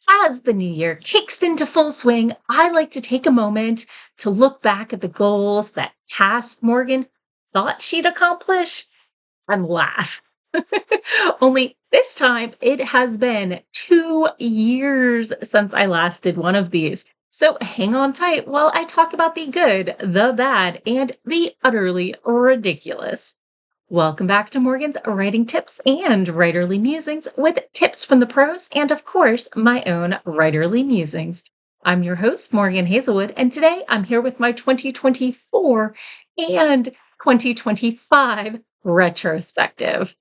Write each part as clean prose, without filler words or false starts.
As the new year kicks into full swing, I like to take a moment to look back at the goals that Cass Morgan thought she'd accomplish and laugh. Only this time, it has been 2 years since I last did one of these. So hang on tight while I talk about the good, the bad, and the utterly ridiculous. Welcome back to Morgan's Writing Tips and Writerly Musings with tips from the pros and, of course, my own writerly musings. I'm your host, Morgan Hazelwood, and today I'm here with my 2024 and 2025 retrospective.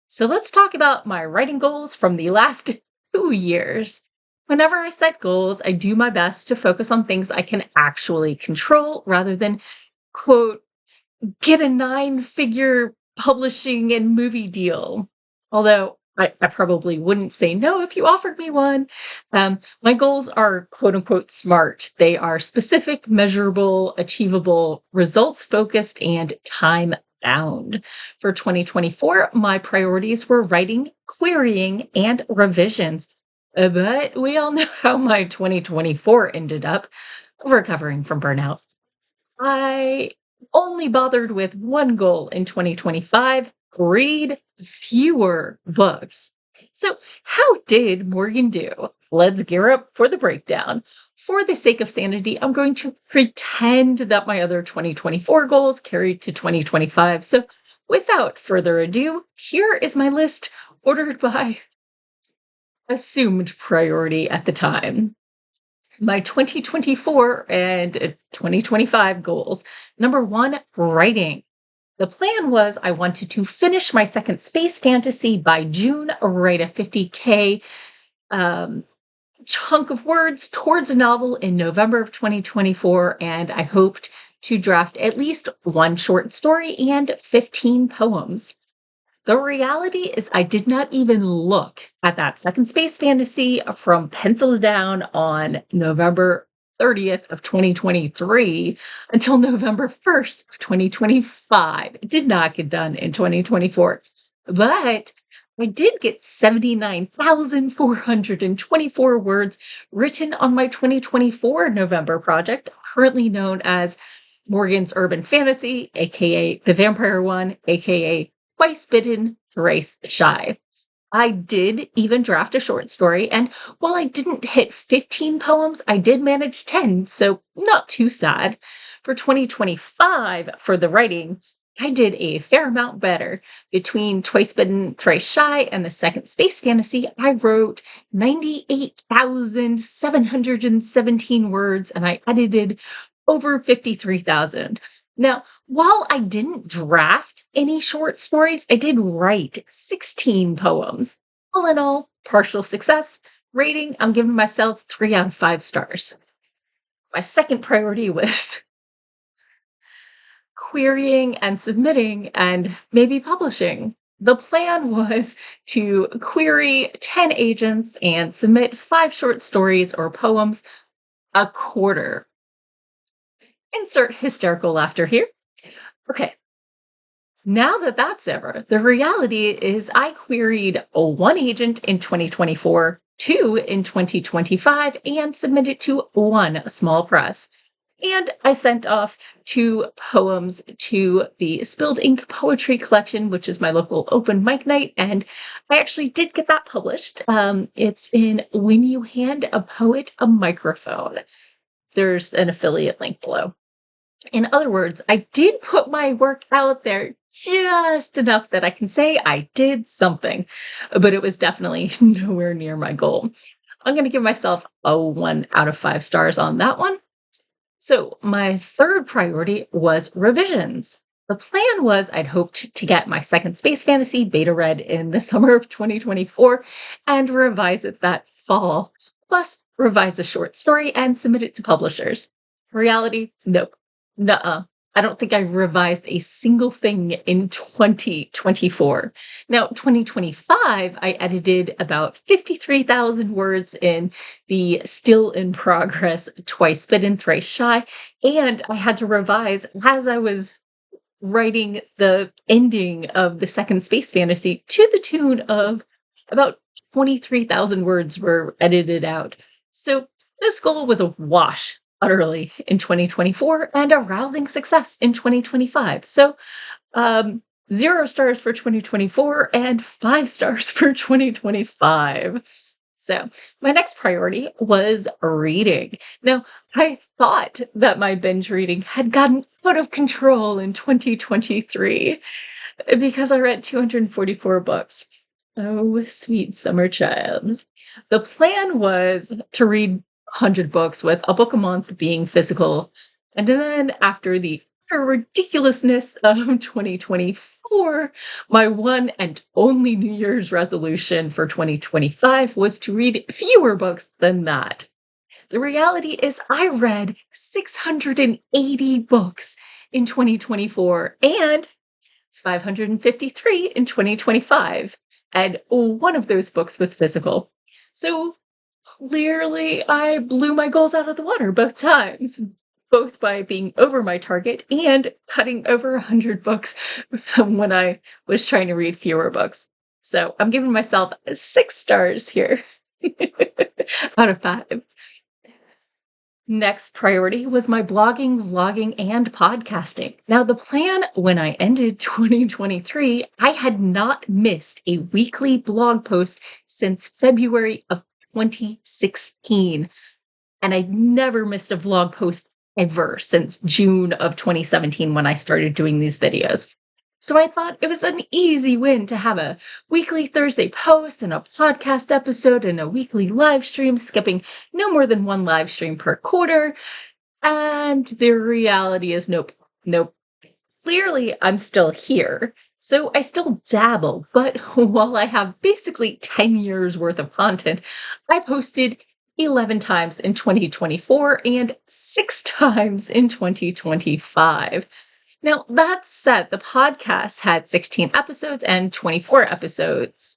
So let's talk about my writing goals from the last 2 years. Whenever I set goals, I do my best to focus on things I can actually control rather than, quote, get a nine-figure publishing and movie deal. Although I probably wouldn't say no if you offered me one. My goals are quote unquote smart. They are specific, measurable, achievable, results focused, and time bound. For 2024, my priorities were writing, querying, and revisions. But we all know how my 2024 ended up recovering from burnout. I only bothered with one goal in 2025: read fewer books. So, how did Morgan do? Let's gear up for the breakdown. For the sake of sanity, I'm going to pretend that my other 2024 goals carried to 2025. So, without further ado, here is my list ordered by assumed priority at the time. My 2024 and 2025 goals. Number one, writing. The plan was I wanted to finish my second space fantasy by June, write a 50K um, chunk of words towards a novel in November of 2024, and I hoped to draft at least one short story and 15 poems. The reality is, I did not even look at that second space fantasy from pencils down on November 30th of 2023 until November 1st of 2025. It did not get done in 2024. But I did get 79,424 words written on my 2024 November project, currently known as Morgan's Urban Fantasy, aka the Vampire One, aka Twice Bitten, Thrice Shy. I did even draft a short story, and while I didn't hit 15 poems, I did manage 10, so not too sad. For 2025, for the writing, I did a fair amount better. Between Twice Bitten, Thrice Shy, and the second space fantasy, I wrote 98,717 words, and I edited over 53,000. Now, while I didn't draft any short stories, I did write 16 poems. All in all, partial success. Rating, I'm giving myself 3 out of 5 stars. My second priority was querying and submitting and maybe publishing. The plan was to query 10 agents and submit 5 short stories or poems a quarter. Insert hysterical laughter here. Okay, now that that's over, the reality is I queried one agent in 2024, two in 2025, and submitted to one small press. And I sent off 2 poems to the Spilled Ink Poetry Collection, which is my local open mic night. And I actually did get that published. It's in When You Hand a Poet a Microphone. There's an affiliate link below. In other words, I did put my work out there just enough that I can say I did something, but it was definitely nowhere near my goal. I'm going to give myself a 1 out of 5 stars on that one. So, my third priority was revisions. The plan was I'd hoped to get my second space fantasy beta read in the summer of 2024 and revise it that fall, plus revise a short story and submit it to publishers. Reality, nope. Nuh-uh. I don't think I revised a single thing in 2024. Now, 2025, I edited about 53,000 words in the still in progress Twice Bitten, Thrice Shy, and I had to revise as I was writing the ending of the second space fantasy to the tune of about 23,000 words were edited out. So this goal was a wash utterly in 2024 and a rousing success in 2025. So, um, 0 stars for 2024 and 5 stars for 2025. So, my next priority was reading. Now, I thought that my binge reading had gotten out of control in 2023 because I read 244 books. Oh, sweet summer child. The plan was to read 100 books, with a book a month being physical. And then, after the utter ridiculousness of 2024, my one and only New Year's resolution for 2025 was to read fewer books than that. The reality is, I read 680 books in 2024 and 553 in 2025. And one of those books was physical. So clearly, I blew my goals out of the water both times, both by being over my target and cutting over 100 books when I was trying to read fewer books. So I'm giving myself 6 stars here out of 5. Next priority was my blogging, vlogging, and podcasting. Now, the plan when I ended 2023, I had not missed a weekly blog post since February of 2016. And I'd never missed a vlog post ever since June of 2017 when I started doing these videos. So I thought it was an easy win to have a weekly Thursday post and a podcast episode and a weekly live stream, skipping no more than one live stream per quarter. And the reality is nope, nope. Clearly, I'm still here. So I still dabble, but while I have basically 10 years worth of content, I posted 11 times in 2024 and 6 times in 2025. Now, that said, the podcast had 16 episodes and 24 episodes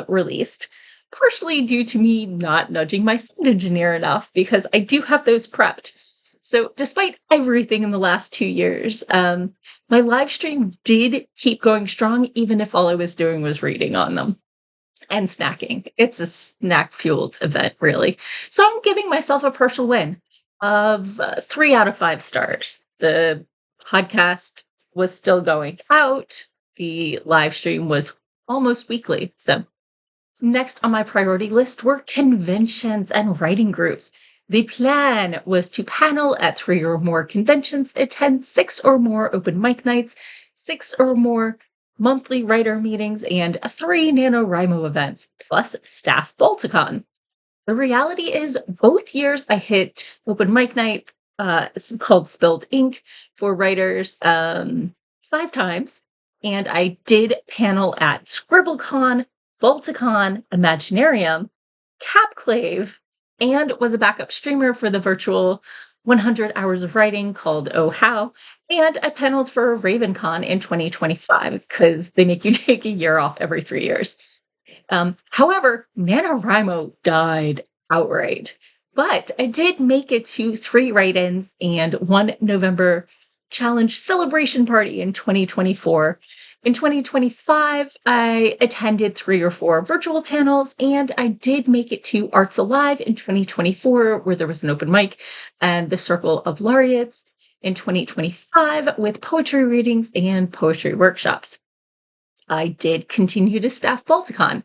released, partially due to me not nudging my sound engineer enough because I do have those prepped. So, despite everything in the last 2 years, my live stream did keep going strong, even if all I was doing was reading on them and snacking. It's a snack fueled event, really. So, I'm giving myself a partial win of 3 out of 5 stars. The podcast was still going out, the live stream was almost weekly. So, next on my priority list were conventions and writing groups. The plan was to panel at 3 or more conventions, attend 6 or more open mic nights, 6 or more monthly writer meetings, and 3 NaNoWriMo events, plus staff Balticon. The reality is, both years I hit open mic night, it's called Spilled Ink for writers, 5 times, and I did panel at ScribbleCon, Balticon, Imaginarium, Capclave, and was a backup streamer for the virtual 100 hours of writing called Oh How. And I paneled for RavenCon in 2025 because they make you take a year off every 3 years. However, NaNoWriMo died outright. But I did make it to 3 write-ins and 1 November challenge celebration party in 2024. In 2025, I attended 3 or 4 virtual panels, and I did make it to Arts Alive in 2024, where there was an open mic, and the Circle of Laureates in 2025 with poetry readings and poetry workshops. I did continue to staff Balticon.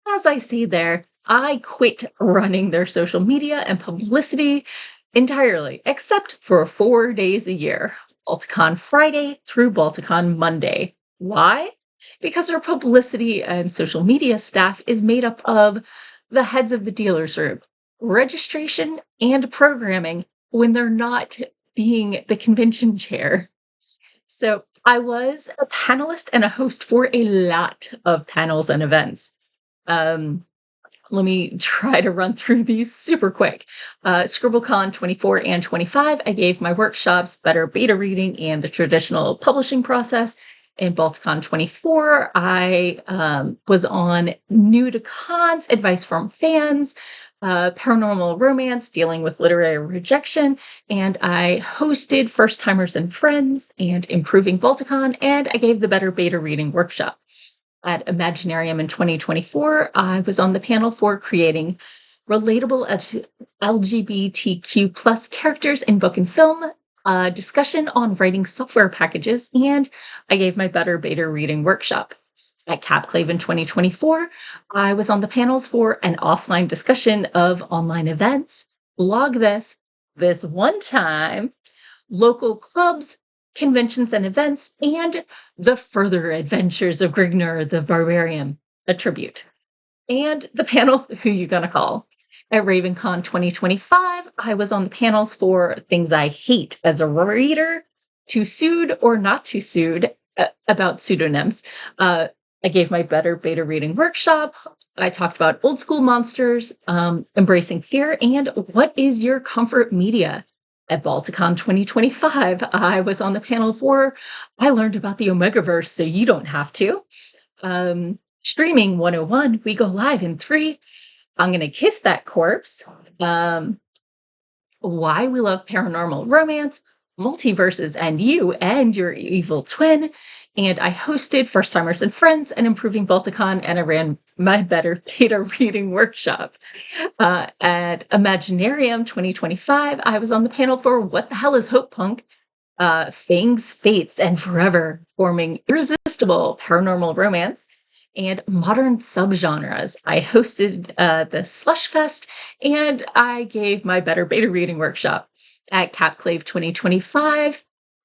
As I say there, I quit running their social media and publicity entirely, except for 4 days a year, Balticon Friday through Balticon Monday. Why? Because their publicity and social media staff is made up of the heads of the dealers group, registration, and programming when they're not being the convention chair. So I was a panelist and a host for a lot of panels and events. Let me try to run through these super quick. ScribbleCon 24 and 25, I gave my workshops Better Beta Reading and the Traditional Publishing Process. In Balticon 24, I was on New to Cons, Advice from Fans, Paranormal Romance, Dealing with Literary Rejection, and I hosted First Timers and Friends and Improving Balticon, and I gave the Better Beta Reading workshop. At Imaginarium in 2024, I was on the panel for creating relatable LGBTQ plus characters in book and film, a discussion on writing software packages, and I gave my Better Beta reading workshop. At CapClave in 2024, I was on the panels for an offline discussion of online events, blog this one time, local clubs, conventions and events, and the further adventures of Grignor the Barbarian, a tribute. And the panel, Who You Gonna Call? At RavenCon 2025, I was on the panels for Things I Hate as a Reader, Too Sued or Not Too Sued, about pseudonyms. I gave my Better Beta reading workshop. I talked about old school monsters, embracing fear, and what is your comfort media? At Balticon 2025, I was on the panel for I learned about the Omegaverse so you don't have to. Streaming 101, we go live in 3. I'm gonna kiss that corpse. Um, why we love paranormal romance, multiverses, and you and your evil twin. And I hosted First Timers and Friends and Improving Balticon, and I ran my Better Beta reading workshop. At Imaginarium 2025, I was on the panel for What the Hell is Hope Punk? Fangs, Fates, and Forever, forming irresistible paranormal romance and modern subgenres. I hosted the Slush Fest and I gave my Better Beta reading workshop at CapClave 2025.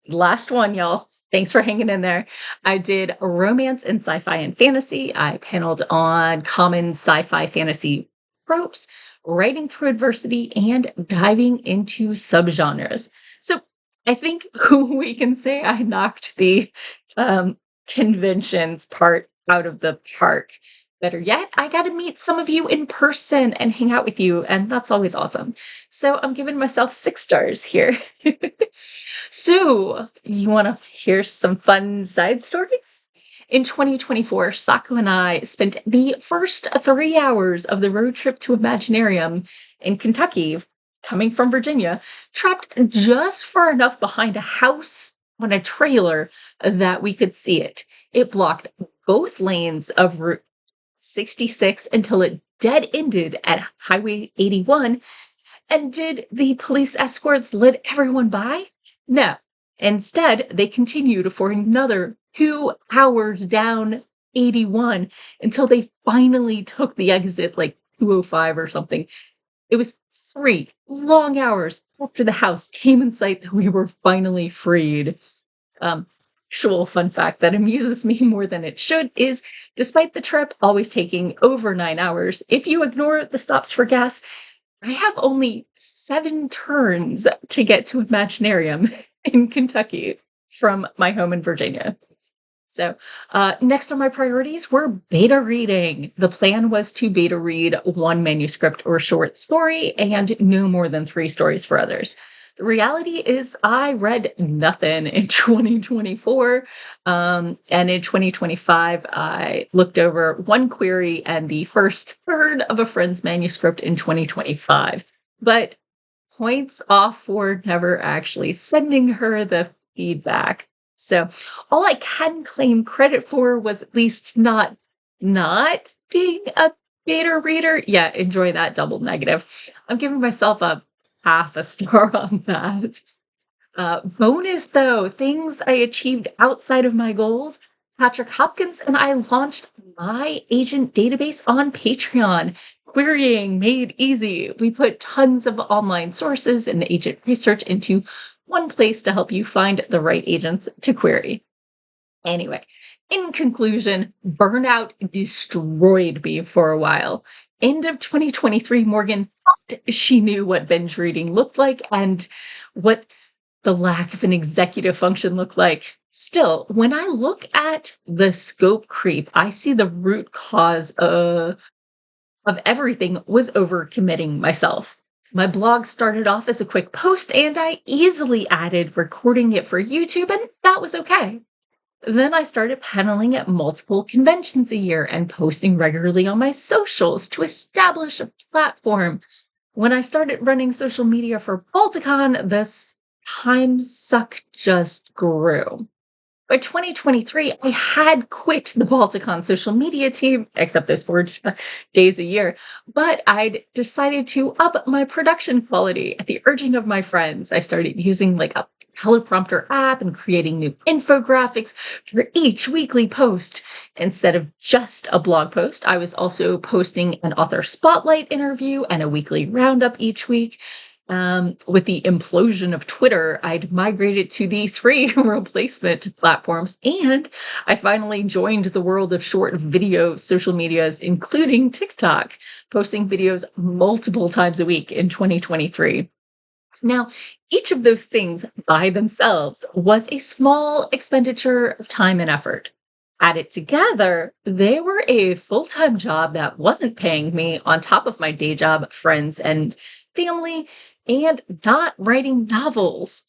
Last one, y'all. Thanks for hanging in there. I did romance and sci-fi and fantasy. I paneled on common sci-fi fantasy tropes, writing through adversity, and diving into subgenres. So I think we can say I knocked the um, conventions part out of the park. Better yet, I got to meet some of you in person and hang out with you, and that's always awesome. So I'm giving myself 6 stars here. So, you want to hear some fun side stories? In 2024, Saku and I spent the first 3 hours of the road trip to Imaginarium in Kentucky, coming from Virginia, trapped just far enough behind a house on a trailer that we could see it. It blocked both lanes of Route 66 until it dead ended at Highway 81. And did the police escorts let everyone by? No. Instead, they continued for another 2 hours down 81 until they finally took the exit, like 205 or something. It was 3 long hours after the house came in sight that we were finally freed. Um, Actual fun fact that amuses me more than it should is despite the trip always taking over 9 hours, if you ignore the stops for gas, I have only 7 turns to get to Imaginarium in Kentucky from my home in Virginia. So, next on my priorities were beta reading. The plan was to beta read one manuscript or short story and no more than 3 stories for others. The reality is, I read nothing in 2024. And in 2025, I looked over one query and the first third of a friend's manuscript in 2025. But points off for never actually sending her the feedback. So all I can claim credit for was at least not being a beta reader. Yeah, enjoy that double negative. I'm giving myself a half a star on that. Bonus though, things I achieved outside of my goals. Patrick Hopkins and I launched my agent database on Patreon. Querying made easy. We put tons of online sources and agent research into one place to help you find the right agents to query. Anyway, in conclusion, burnout destroyed me for a while. End of 2023, Morgan thought she knew what binge reading looked like and what the lack of an executive function looked like. Still, when I look at the scope creep, I see the root cause of everything was overcommitting myself. My blog started off as a quick post, and I easily added recording it for YouTube, and that was okay. Then I started paneling at multiple conventions a year and posting regularly on my socials to establish a platform. When I started running social media for Balticon, this time suck just grew. By 2023, I had quit the Balticon social media team, except those 4 days a year, but I'd decided to up my production quality at the urging of my friends. I started using like a teleprompter app and creating new infographics for each weekly post. Instead of just a blog post, I was also posting an author spotlight interview and a weekly roundup each week. With the implosion of Twitter, I'd migrated to the three replacement platforms, and I finally joined the world of short video social medias, including TikTok, posting videos multiple times a week in 2023. Now, each of those things by themselves was a small expenditure of time and effort. Added together, they were a full time job that wasn't paying me on top of my day job, friends, and family, and not writing novels.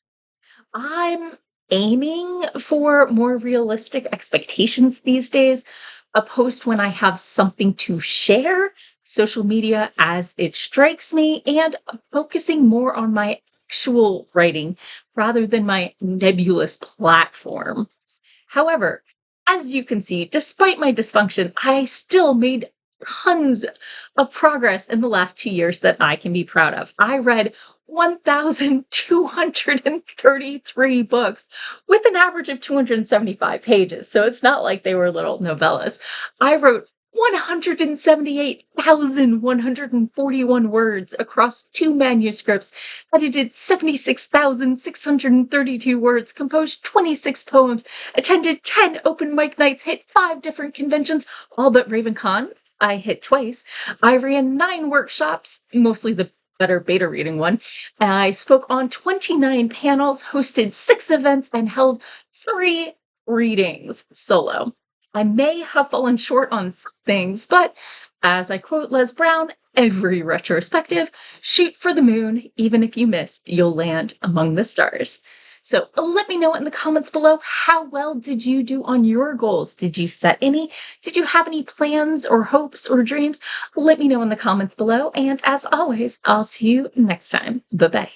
I'm aiming for more realistic expectations these days. A post when I have something to share, social media as it strikes me, and focusing more on my actual writing rather than my nebulous platform. However, as you can see, despite my dysfunction, I still made tons of progress in the last 2 years that I can be proud of. I read 1,233 books with an average of 275 pages. So it's not like they were little novellas. I wrote 178,141 words across two manuscripts, edited 76,632 words, composed 26 poems, attended 10 open mic nights, hit 5 different conventions, all but RavenCon. I hit twice. I ran 9 workshops, mostly the better beta reading one. I spoke on 29 panels, hosted 6 events, and held 3 readings solo. I may have fallen short on some things, but as I quote Les Brown, every retrospective, shoot for the moon. Even if you miss, you'll land among the stars. So let me know in the comments below, how well did you do on your goals? Did you set any? Did you have any plans or hopes or dreams? Let me know in the comments below. And as always, I'll see you next time. Bye bye.